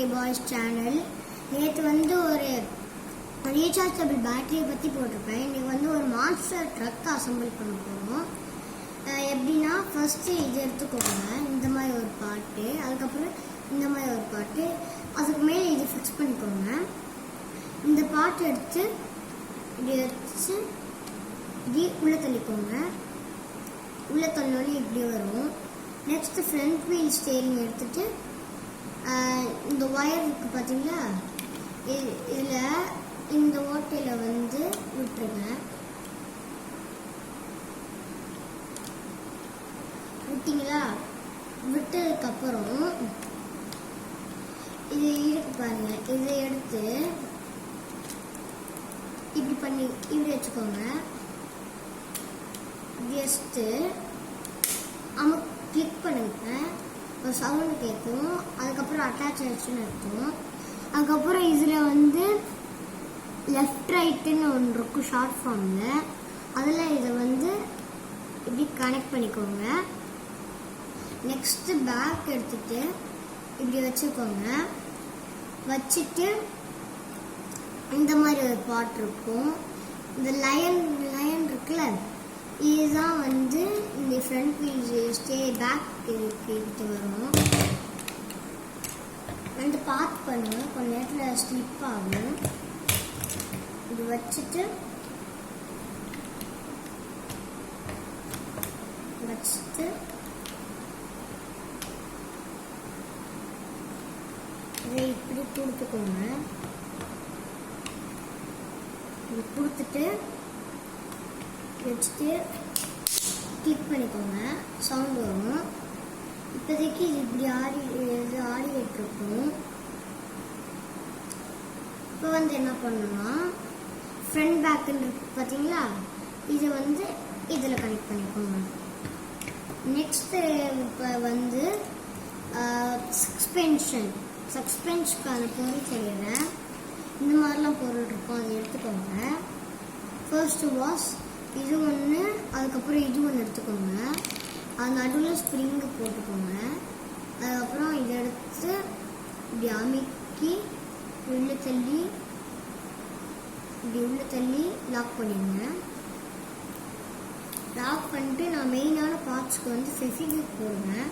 Battery boys channel. நேற்று வந்து ஒரு ரீசார்ஜபிள் பேட்டரியை பற்றி போட்டிருப்பேன். இன்றைக்கி வந்து ஒரு மான்ஸ்டர் ட்ரக் அசம்பிள் பண்ண போகிறோம். எப்படின்னா ஃபஸ்ட்டு இது எடுத்துக்கோங்க, இந்த மாதிரி ஒரு பாட்டு, அதுக்கப்புறம் இந்த மாதிரி ஒரு பாட்டு, அதுக்கு மேலே இது ஃபிக்ஸ் பண்ணிக்கோங்க. இந்த பாட்டு எடுத்து இப்படி வச்சு இப்படி உள்ளே தள்ளிக்கோங்க. உள்ளே தள்ளோன்னு இப்படி வரும். நெக்ஸ்ட்டு ஃப்ரண்ட் வீல் ஸ்டேரிங் எடுத்துட்டு இந்த ஒயர் இருக்கு பார்த்தீங்களா, இதில் இந்த ஓட்டையில் வந்து விட்டுருங்க. விட்டீங்களா? விட்டதுக்கப்புறம் இது இருக்கு பாருங்க, இதை எடுத்து இப்படி பண்ணி இப்படி வச்சுக்கோங்க. ஜஸ்ட்டு கிளிக் பண்ணுங்க, ஒரு சவுண்டு கேட்கும். அதுக்கப்புறம் அட்டாச் ஆயிடுச்சுன்னு இருக்கும். அதுக்கப்புறம் இதில் வந்து லெஃப்ட் ரைட்டுன்னு ஒன்று இருக்கும் ஷார்ட் ஃபார்மில், அதில் இதை வந்து இப்படி கனெக்ட் பண்ணிக்கோங்க. நெக்ஸ்ட்டு பேக் எடுத்துட்டு இப்படி வச்சுக்கோங்க. வச்சுட்டு இந்த மாதிரி ஒரு பாட் இருக்கும். இந்த லயன் இருக்குல்ல, இதுதான் வந்து இந்த ஃப்ரண்ட் வீல் பேக் கிட்ட வரும். வந்து பார்த்து பண்ணுங்க, கொஞ்ச நேரத்தில் ஸ்லிப் ஆகும். இது வச்சுட்டு இதை இப்படி கொடுத்துக்கோங்க. இது கொடுத்துட்டு வச்சுட்டு கிளிக் பண்ணிக்கோங்க, சவுண்ட் வரும். இப்போதைக்கு இது இப்படி ஆடிட்டு இருக்கும். இப்போ வந்து என்ன பண்ணணும்னா ஃப்ரண்ட் பேக்குன்னு இருக்கு பார்த்தீங்களா, இதை வந்து இதில் கனெக்ட் பண்ணிக்கோங்க. நெக்ஸ்ட்டு இப்போ வந்து சஸ்பென்ஷனுக்கான பொருள் செய்கிறேன். இந்த மாதிரிலாம் பொருள் இருக்கும், அதை எடுத்துக்கோங்க. ஃபர்ஸ்ட் வாஷ் இது ஒன்று, அதுக்கப்புறம் இது ஒன்று எடுத்துக்கோங்க. அது நடுவில் ஸ்ப்ரிங்கு போட்டுக்கோங்க. அதுக்கப்புறம் இதை எடுத்து இப்படி அமுக்கி உள்ளே தள்ளி லாக் பண்ணிடுங்க. லாக் பண்ணிட்டு நான் மெயினான பார்ட்ஸ்க்கு வந்து ஃபெவிக்விக் போடுவேன்.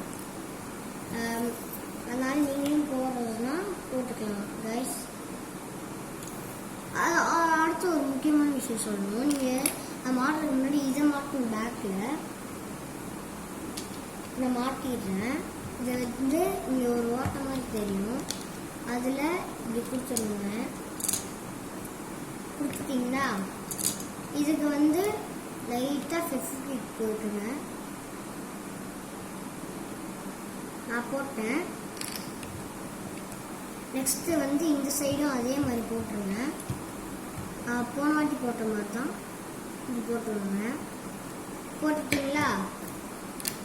அதனால் நீங்களும் போடுறதுனா போட்டுக்கலாம் கைஸ். அடுத்து ஒரு முக்கியமான விஷயம் சொல்லணும். நீங்கள் நான் மாட்டுறதுக்கு முன்னாடி இதை மாட்டணும். பேக்கில் நான் மாட்டிடுறேன். இதை வந்து இங்கே ஒரு ஓட்ட மாதிரி தெரியும், அதில் இப்படி கொடுத்துருங்க. கொடுத்துட்டிங்களா? இதுக்கு வந்து லைட்டாக ஃபெவிக்விக் போட்டுருங்க. நான் போட்டேன். நெக்ஸ்ட்டு வந்து இந்த சைடும் அதே மாதிரி போட்டுருங்க. போன வாட்டி போட்ட மாதிரி தான் இது போட்டுருங்க. போட்டுட்டிங்களா?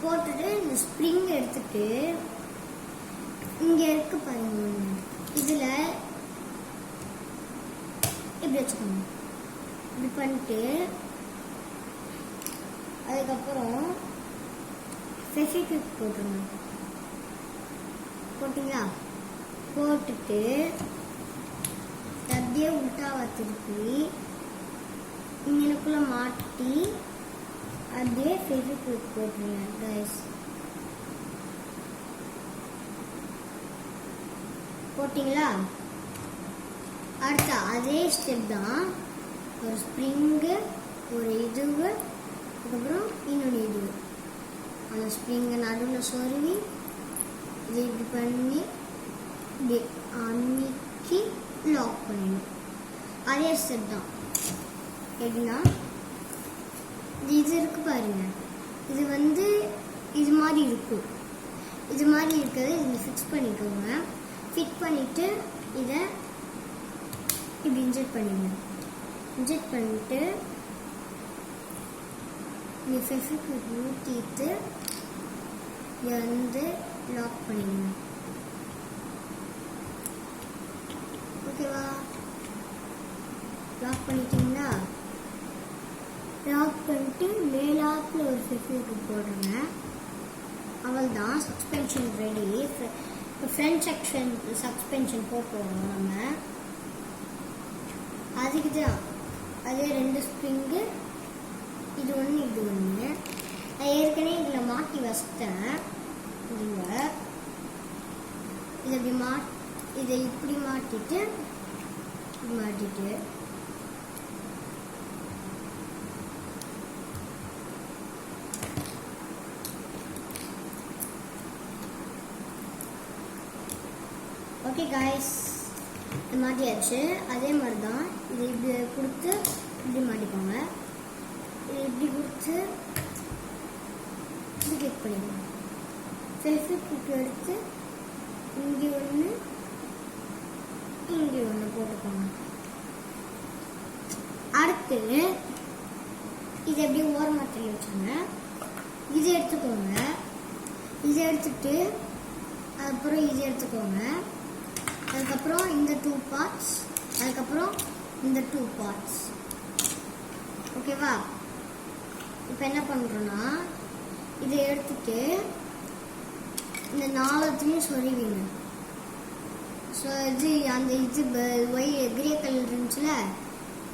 போட்டுட்டு இந்த ஸ்ப்ரிங் எடுத்துட்டு இங்கே இருக்கு பாருங்க, இதில் இப்படி வச்சுக்கோங்க. இப்படி பண்ணிட்டு அதுக்கப்புறம் ஃபெவிக்விக் போட்டுருங்க. போட்டிங்களா? போட்டுட்டு அப்படியே உல்டாவா திருப்பி இங்கனுக்குள்ள மாட்டி அப்படியே ஃபெவிக்விக் போட்டுருங்க கைஸ். போட்டிங்களா? அடுத்த அதே ஸ்டெப் தான். ஒரு ஸ்ப்ரிங்கு, ஒரு இதுவு, அதுக்கப்புறம் இன்னொன்று இதுவு. அந்த ஸ்ப்ரிங்கை நடுவில் சொருவி இது இப்படி பண்ணி இப்படி அமுக்கி லாக் பண்ணிடணும். அதே ஸ்டெப் தான். எப்படின்னா இது இருக்கு பாருங்க, இது வந்து இது மாதிரி இருக்கும். இது மாதிரி இருக்கிறத இதில் ஃபிக்ஸ் பண்ணிக்கோங்க. ஃபிட் பண்ணிவிட்டு இதை இப்படி இன்ஜெக்ட் பண்ணிடுங்க. இன்ஜெக்ட் பண்ணிவிட்டு இந்த ஃபெவிக்விக் ஊற்றிட்டு இதை வந்து லாக் பண்ணிடுங்க. ஓகேவா? லாக் பண்ணிட்டீங்களா? லாக் பண்ணிட்டு மேலாப்பில் ஒரு ஃபெவிக்விக் போடுங்க. அவள் தான் சஸ்பென்ஷன் ரெடி. இப்போ ஃப்ரண்ட் சஸ்பென்ஷன் போட்டுருவோம் நம்ம. அதுக்கு தான் அதே 2 ஸ்ப்ரிங்கு, இது ஒன்று இது ஒன்று. நான் ஏற்கனவே இதில் மாட்டி வச்சிட்டேன். இதை இப்படி மாட்டிட்டு ஓகே காய்ஸ், மாட்டியாச்சு. அதே மாதிரி தான் இது இப்படி கொடுத்து இப்படி மாட்டிக்கோங்க. இது இப்படி கொடுத்து இப்படி கிளிக் பண்ணிடுங்க. செல்ஃபி கிளிக் எடுத்து இங்கே ஒன்று இங்கே ஒன்று போட்டுக்கோங்க. அடுத்து இது அப்படியே ஓரமாக தள்ளி வச்சுங்க. இதை எடுத்துக்கோங்க. இதை எடுத்துட்டு அதுக்கப்புறம் இதை எடுத்துக்கோங்க. அதுக்கப்புறம் இந்த 2 பார்ட்ஸ், அதுக்கப்புறம் இந்த 2 பார்ட்ஸ். ஓகேவா? இப்போ என்ன பண்ணுறோன்னா இதை எடுத்துட்டு இந்த 4த்தையும் சொருவிங்க. ஸோ இது அந்த இது கிரே கலர் இருந்துச்சுல,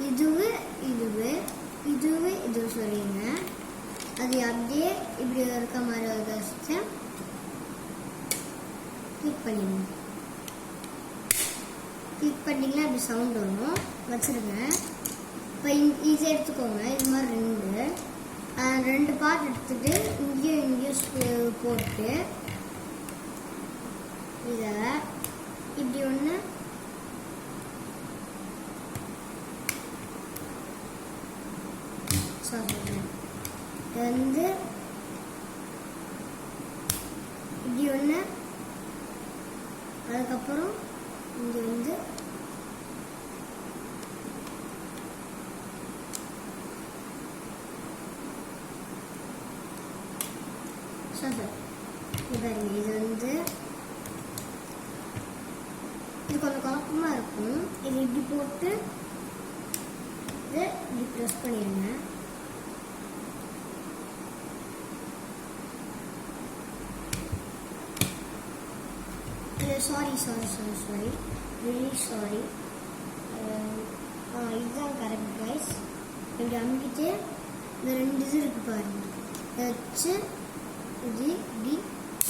இதுவு சொருவிங்க. அது அப்படியே இப்படி இருக்க மாதிரி ஒரு கிளிக் பண்ணிடுங்க. கிளிக் பண்ணிங்கன்னா அப்படி சவுண்ட் வரும். வச்சுருங்க. இப்போ இதை எடுத்துக்கோங்க. இது மாதிரி 2 பார்ட் எடுத்துட்டு இங்கேயும் போட்டு இதை இப்படி ஒன்று வந்து இப்படி ஒன்று, அதுக்கப்புறம் இங்கே வந்து இது வந்து இது கொஞ்சம் குழப்பமாக இருக்கும். இது இப்படி போட்டு இதை இப்படி ப்ரெஸ் பண்ணிடுங்க. Sorry really sorry. இதுதான் கரெக்ட் கைஸ். இப்படி அமுக்கிட்டு இந்த 2 இது இருக்கு பாருங்க, வச்சு இது இப்படி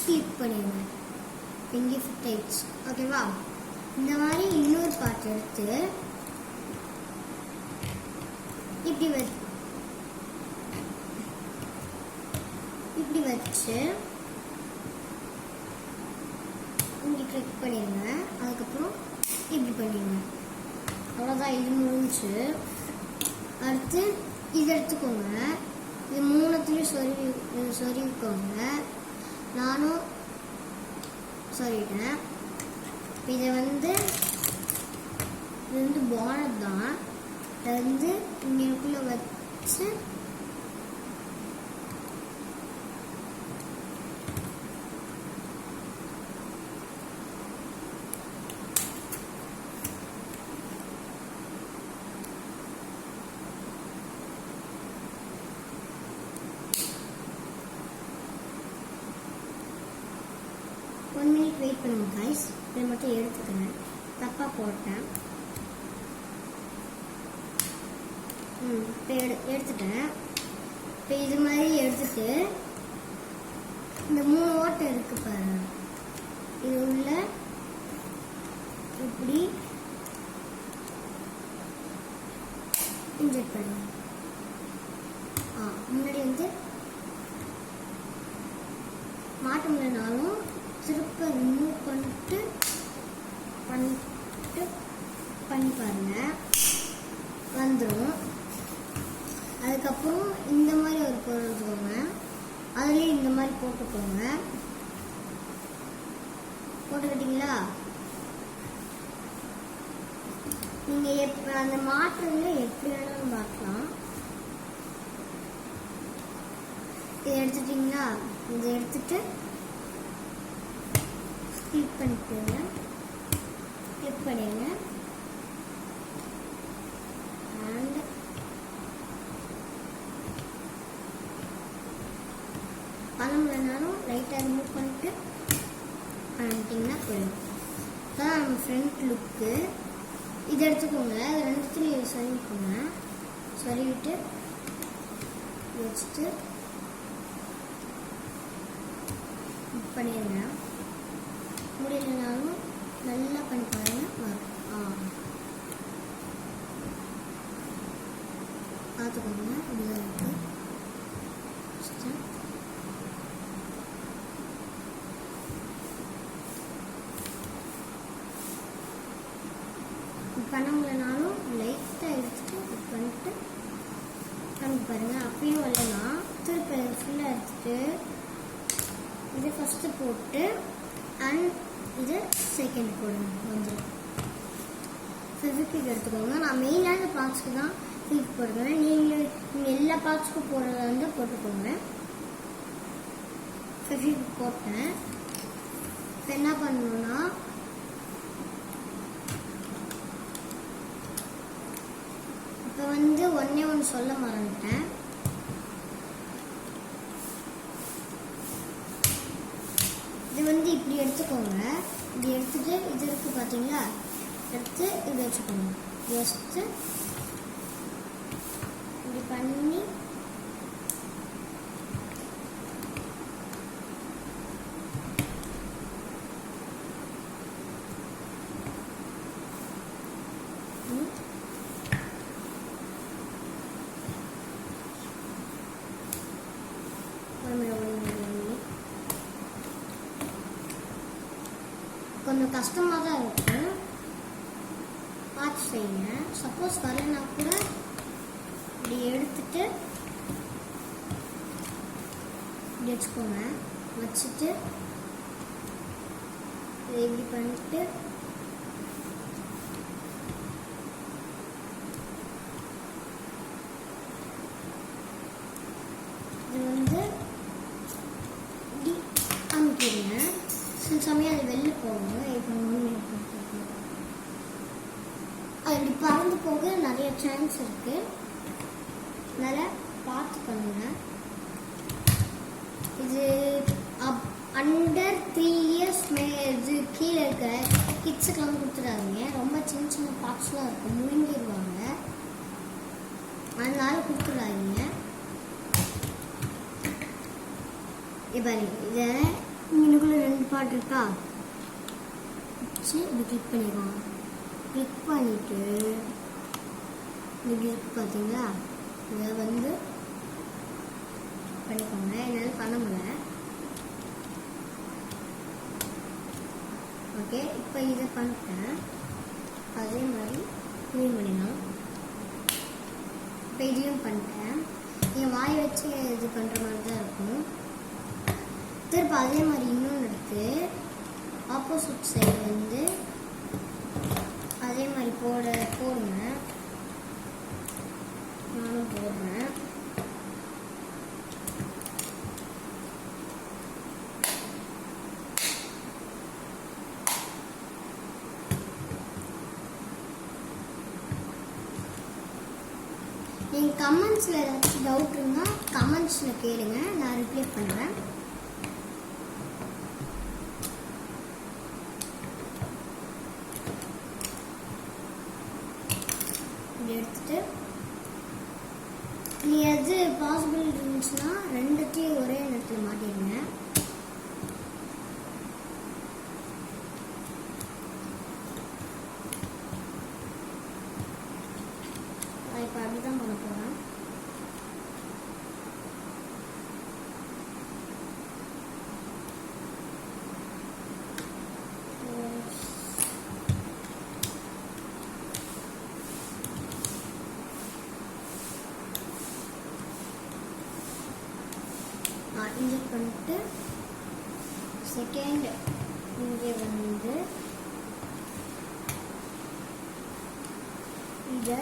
கிளிக் பண்ணிடுங்க. இங்கே ஃபிட் ஆயிடுச்சு. ஓகேவா? இந்த மாதிரி இன்னொரு பார்ட் எடுத்து இப்படி வச்சு இங்கே கிளிக் பண்ணிடுங்க. அதுக்கப்புறம் இப்படி பண்ணிடுங்க. அவ்வளோதான், இது முடிஞ்சு. அடுத்து இது எடுத்துக்கோங்க. இது 3த்தையும் சொருவிக்கோங்க. நானும் சொல்லிட்டேன். இதை வந்து இது வந்து பானட் தான். இதை வந்து இங்கேக்குள்ளே வச்சு வெயிட் பண்ணுங்க கைஸ். இதை மட்டும் எடுத்துக்கிறேன், தப்பாக போட்டேன். இப்போ எடுத்துட்டேன். இப்போ இது மாதிரி எடுத்துட்டு இந்த 3 ஓட்டை இருக்கு பாருங்க, இது உள்ள இப்படி இன்ஜெக்ட் பண்ணுங்க. முன்னாடி வந்து மாட்ட முடியலனாலும் திருப்ப ரிமூவ் பண்ணிட்டு பண்ணி பாருங்க, வந்துடும். அதுக்கப்புறம் இந்த மாதிரி ஒரு பொருள் எடுத்துக்கோங்க. அதுலேயே இந்த மாதிரி போட்டுக்கோங்க. போட்டுக்கிட்டீங்களா? நீங்கள் அந்த மாற்றுறதுல எப்படி வேணாலும் மாற்றலாம். இதை எடுத்துட்டிங்களா? இதை எடுத்துட்டு கிளிக் பண்ணிக்கோங்க. கிளிக் பண்ணிடுங்க. அண்ட் பண்ண முடியலனாலும் லைட்டாக ரிமூவ் பண்ணிட்டு பண்ணிட்டீங்கன்னா போயிடும். அதான் நம்ம ஃப்ரண்ட் லுக்கு. இது எடுத்துக்கோங்க, அது ரெண்டுத்துலையும் சொருவிக்கோங்க. சொருவிட்டு வச்சுட்டு பண்ணிடுங்க. முடியலனாலும் நல்லா பண்ணி பாருங்க, வரும். பார்த்துக்கோங்க, இப்படிதான் இருக்கு. பண்ண முடியலனாலும் லைட்டாக எடுத்துட்டு இது பண்ணிட்டு பண்ணி பாருங்க. அப்பயும் வரலன்னா திருப்பி ஃபுல்லாக எடுத்துட்டு இது ஃபஸ்ட்டு போட்டு அண்ட் இது செகண்ட் போடுங்க. வந்துடும். ஃபெவிக்விக் எடுத்துக்கோங்க. நான் மெயினான பார்ட்ஸ்க்கு தான் ஃபெவிக்விக் போட்டுக்கிறேன். நீங்கள் எல்லா பார்ட்ஸ்க்கும் போடுறதா இருந்தால் போட்டுக்கோங்க. ஃபெவிக்விக் போட்டேன். இப்போ என்ன பண்ணணும்னா இப்போ வந்து ஒன்றே ஒன்று சொல்ல மறந்துட்டேன். இது வந்து இப்படி எடுத்துக்கோங்க. இப்படி எடுத்துட்டு இது இருக்கு பார்த்தீங்களா, எடுத்து இப்படி வச்சுக்கோங்க. ஜஸ்ட்டு இப்படி பண்ணி கொஞ்சம் கஷ்டமாக தான் இருக்கும், பார்த்து செய்யுங்க. சப்போஸ் வரலைன்னா கூட இப்படி எடுத்துட்டு இப்படி வச்சுக்கோங்க. வச்சுட்டு இதை இப்படி பண்ணிட்டு இது வந்து இப்படி அமுக்கிடுங்க. சில சமயம் அது வெளில போகும். இப்போ அது இப்படி பறந்து போக நிறைய சான்ஸ் இருக்கு. அதனால் பார்த்து பண்ணுங்க. இது அண்டர் 3 இயர்ஸ் இது கீழே இருக்கிற கிட்ஸுக்கெல்லாம் கொடுத்துடாதீங்க. ரொம்ப சின்ன சின்ன பார்ட்ஸ்லாம் இருக்கும், முழுங்கிடுவாங்க. அதனால கொடுத்துடாதீங்க. இப்போ இதை இன்னுக்குள்ள 2 பார்ட் இருக்கா, வச்சு இப்படி கிளிக் பண்ணிடுவோம். கிளிக் பண்ணிட்டு இப்படி இருக்கு பார்த்தீங்களா, இதை வந்து பண்ணிக்கோங்க. என்னால் பண்ண முடியல. ஓகே, இப்போ இதை பண்ணிட்டேன். அதே மாதிரி க்ளீன் பண்ணிடலாம். இப்போ இதையும் பண்ணிட்டேன். என் வாய் வச்சு இது பண்ணுற மாதிரி தான் இருக்கும். திரும்ப அதே மாதிரி இன்னொன்று எடுத்து ஆப்போசிட் சைடு வந்து அதே மாதிரி போடுங்க. நானும் போடுறேன். நீங்கள் கமெண்ட்ஸில் ஏதாச்சும் டவுட் இருந்தால் கமெண்ட்ஸில் கேளுங்க, நான் ரிப்ளை பண்ணுறேன். எடுத்துட்டு நீ எது பாசிபிள் இருந்துச்சுன்னா ரெண்டுத்தையும் ஒரே இடத்துல மாட்டிடுங்க. இப்போ அப்படிதான் பண்ண போறேன். இன்ஜெக்ட் பண்ணிட்டு செகண்ட் இங்கே வந்து இதை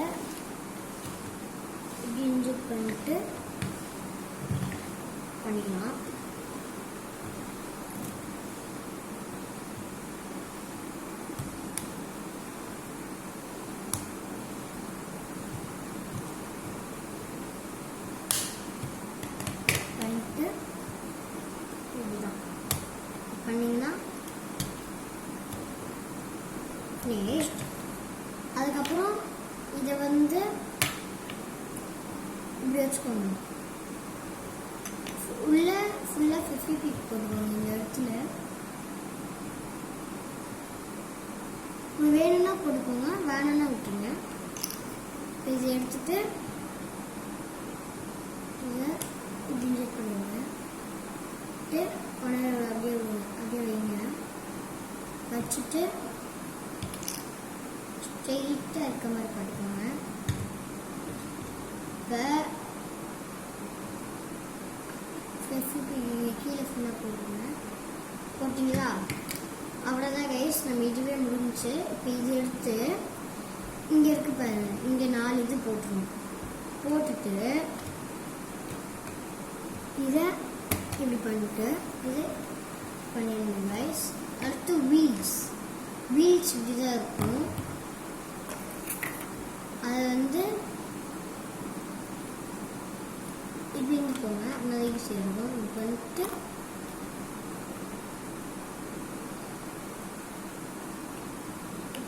இப்படி இன்ஜெக்ட் பண்ணிட்டு பண்ணிக்கலாம். பண்ணிட்டு இப்படிதான் பண்ணிங்கன்னா ஃபினிஷ்ட். அதுக்கப்புறம் இதை வந்து இப்படி வச்சுக்கோங்க. ஃபுல்லாக ஃபெவிக்விக் போட்டுக்கோங்க இந்த இடத்துல. வேணும்னா போட்டுக்கோங்க, வேணும்னா விட்டுருங்க. இதை எடுத்துட்டு இதை இப்படி இன்ஜெக்ட் பண்ணுங்க. அப்படியே வைங்க. வச்சுட்டு ஸ்ட்ரெயிட்டாக இருக்க மாதிரி பார்த்துக்கோங்க. இப்போ கீழே ஃபுல்லாக போட்டுருங்க. போட்டிங்களா? அவ்வளோதான் கைஸ், நம்ம இதுவே முடிஞ்சிச்சு. இப்போ இது எடுத்து இங்கே இருக்கு பாருங்க, இங்கே 4 இது போட்டுருவோம். போட்டுட்டு இதை இப்படி பண்ணிட்டு இது பண்ணிடுங்க கைஸ். அடுத்து வீல்ஸ் இப்படி தான் இருக்கும். அதை வந்து இப்படி போங்க, அப்படின்னா ஈஸியாக இருக்கும். இப்படி பண்ணிட்டு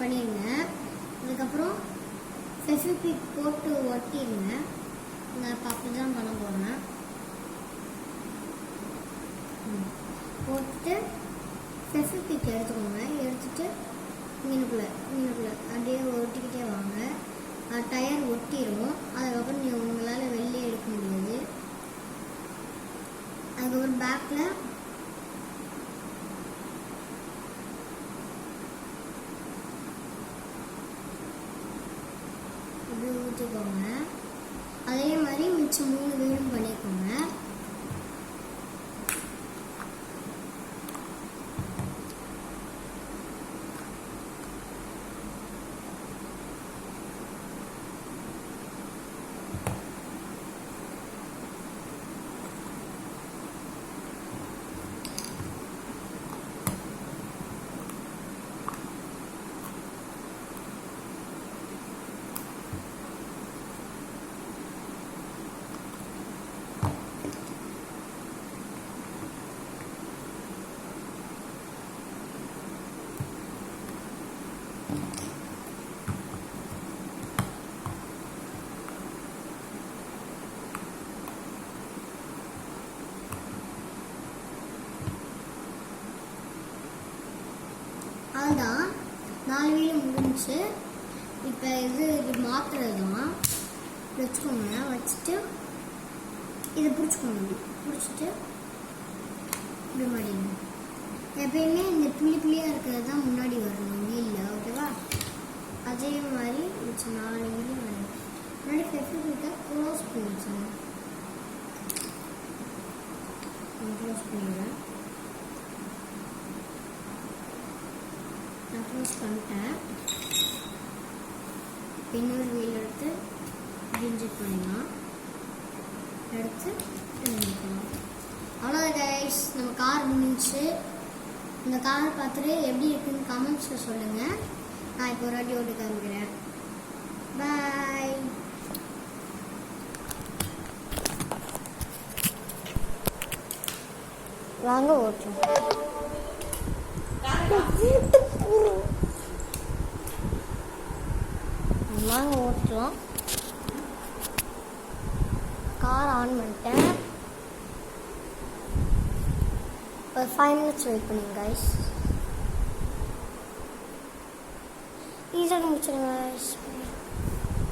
பண்ணிடுங்க. அதுக்கப்புறம் ஃபெவிக்விக் போட்டு ஒட்டிடுங்க. நான் இப்போ அப்படி தான் பண்ண போகிறேன். போட்டு ஃபெவிக்விக் எடுத்துக்கோங்க. எடுத்துட்டு மீனுக்குள்ளே அப்படியே ஒட்டிக்கிட்டே வாங்க. டயர் ஒட்டிடும். அதுக்கப்புறம் உங்களால் வெளியே எடுக்க முடியாது. அதுக்கப்புறம் பேக்கில் இப்படி ஊற்றிக்கோங்க. அதே மாதிரி மிச்சம் 3 வீடும் பண்ணிக்கோங்க. அதுதான் 4 வீடு முடிஞ்சு. இப்போ இது மாற்றுறது தான். வச்சுக்கோங்க. வச்சுட்டு இதை பிடிச்சிக்கோங்க. பிடிச்சிட்டு இப்படி மாட்டிங்க. எப்பயுமே இந்த புள்ளியாக இருக்கிறது தான் முன்னாடி வரணும் வீலில். ஓகேவா? அதே மாதிரி மிச்சம் 4 வீடு வரும். முன்னாடி ஃபெவிக்விக்கை க்ளோஸ் பண்ணி வச்சுங்க. க்ளோஸ் பண்ணிடுறேன். நான் க்ளோஸ் பண்ணிட்டேன். இன்னொரு வீல் எடுத்து இன்ஜெக்ட் பண்ணிடலாம். எடுத்து பண்ணிக்கலாம். அவ்வளோதான் கைஸ், நம்ம கார் முடிஞ்சிச்சு. இந்த கார் பார்த்துட்டு எப்படி இருக்குன்னு கமெண்ட்ஸில் சொல்லுங்கள். நான் இப்போ ஒரு வாட்டி ஓட்டு காமிக்கிறேன். பாய். வாங்க ஓட்டுறோம். வாங்க ஓட்டுறோம். கார் ஆன் பண்ணிட்டேன். ஒரு 5 minutes வெயிட் பண்ணுங்க கைஸ். ஈஸியாக முடிச்சிடுங்க கைஸ்.